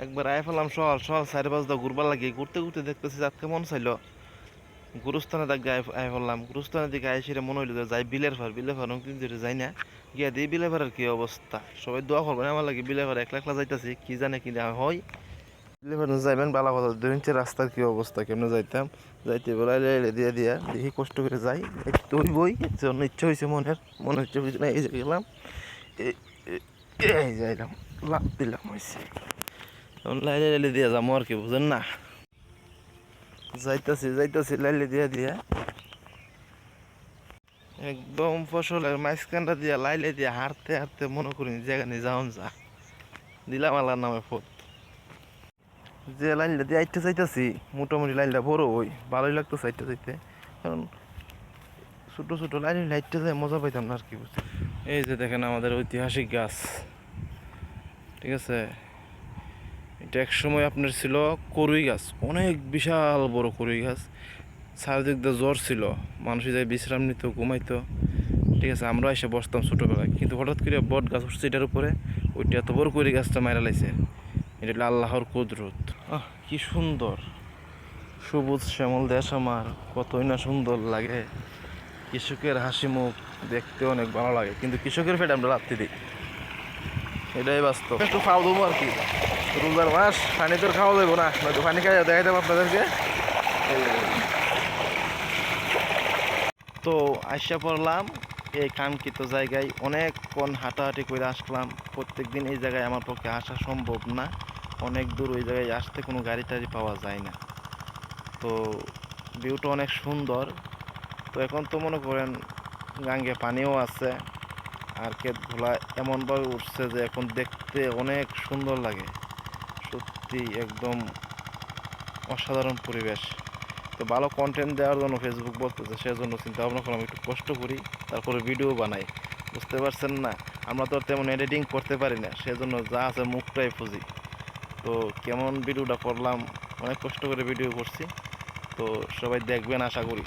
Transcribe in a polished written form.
একবার আয় ফেলাম সকাল সকাল 4-5 ঘুরবার লাগে, ঘুরতে ঘুরতে দেখতেছি আজকে মন চাইলো গুরুস্থানে দিকে আয় ফেললাম। গুরুস্থানের দিকে আয় সেটা মনে হইলো যে যাই বিলের ফার, বিলের ফার অনেকদিন ধরে যাই না। গিয়া দিই বিলের ফারের কি অবস্থা, সবাই দোয়া করবেন আমার লাগে। বিলের ফার একলা একলা যাইতাছি, কি জানে কি না হয়। বিলের ফার যাইবেন বালা কথা, 2 ইঞ্চি রাস্তার কি অবস্থা, কেমনে যাইতাম। যাইতে বেলায় দিয়া দিয়া দেখি কষ্ট করে যাই, একটু বই জন্য ইচ্ছা হয়েছে মনের, মনে ইচ্ছা হয়েছে না, এই যে গেলাম, এই যাইলাম, লাভ দিলাম হয়েছে। লাইলে লাইলে দিয়া যাবো আর কি, বুঝেন না। যাইতাছি যাইতাছি লাইলে দিয়া দিয়া একদম ফসলের মাঝখানটা দিয়া লাইলে দিয়া হাঁটতে হাঁটতে মনে করি যেখানে যাওন যা দিলাম আল্লাহর নামে ফোট। যে লাইনটা দিয়ে আইতে চাইতাছি মোটামুটি লাইনটা বড় ওই ভালোই লাগতো চাইতে চাইতে, কারণ ছোটো ছোটো লাইন লাইটটা যায় মজা পাইতাম না আর কি, বুঝতে। এই যে দেখেন আমাদের ঐতিহাসিক গাছ, ঠিক আছে। এটা এক সময় আপনার ছিল কড়ুই গাছ, অনেক বিশাল বড় কড়ুই গাছ। চারিদিক দিয়ে জ্বর ছিল, মানুষ যায় বিশ্রাম নিত, ঘুমাইতো, ঠিক আছে। আমরা এসে বসতাম ছোটোবেলায়, কিন্তু হঠাৎ করে বট গাছ উঠছে এটার উপরে, ওইটা এত বড় কড়ি গাছটা মারা লাইছে। এটা হলো আল্লাহর কুদরত। কি সুন্দর সবুজ শ্যামল দেশ আমার, কতই না সুন্দর লাগে। কৃষকের হাসি মুখ দেখতে অনেক ভালো লাগে, কিন্তু কৃষকের পেটে আমরা রাত্রি দিই, এটাই বাস্তব। একটু খাওয়া দেবো আর কি, রোজার মাস, পানি তোর খাওয়া যাবো না, নয়তো পানি খাই দেখাইতাম আপনাদেরকে। তো আইসা পড়লাম এই কাঙ্ক্ষিত জায়গায়, অনেকক্ষণ হাঁটাহাঁটি করে আসলাম। প্রত্যেক দিন এই জায়গায় আমার পক্ষে আসা সম্ভব না, অনেক দূর, ওই জায়গায় আসতে কোনো গাড়ি টাড়ি পাওয়া যায় না। তো ভিউটা অনেক সুন্দর। তো এখন তো মনে করেন গাঙ্গে পানিও আছে, আর ক্ষেতগুলা এমনভাবে উঠছে যে এখন দেখতে অনেক সুন্দর লাগে, সত্যি একদম অসাধারণ পরিবেশ। তো ভালো কন্টেন্ট দেওয়ার জন্য ফেসবুক বলতেছে, সেজন্য চিন্তা ভাবনা করলাম একটু কষ্ট করি, তারপরে ভিডিও বানাই। বুঝতে পারছেন না, আমরা তো তেমন এডিটিং করতে পারি না, সেজন্য যা আছে মুখটাই ফুজি। তো কেমন ভিডিওটা করলাম, অনেক কষ্ট করে ভিডিও করছি, তো সবাই দেখবেন আশা করি।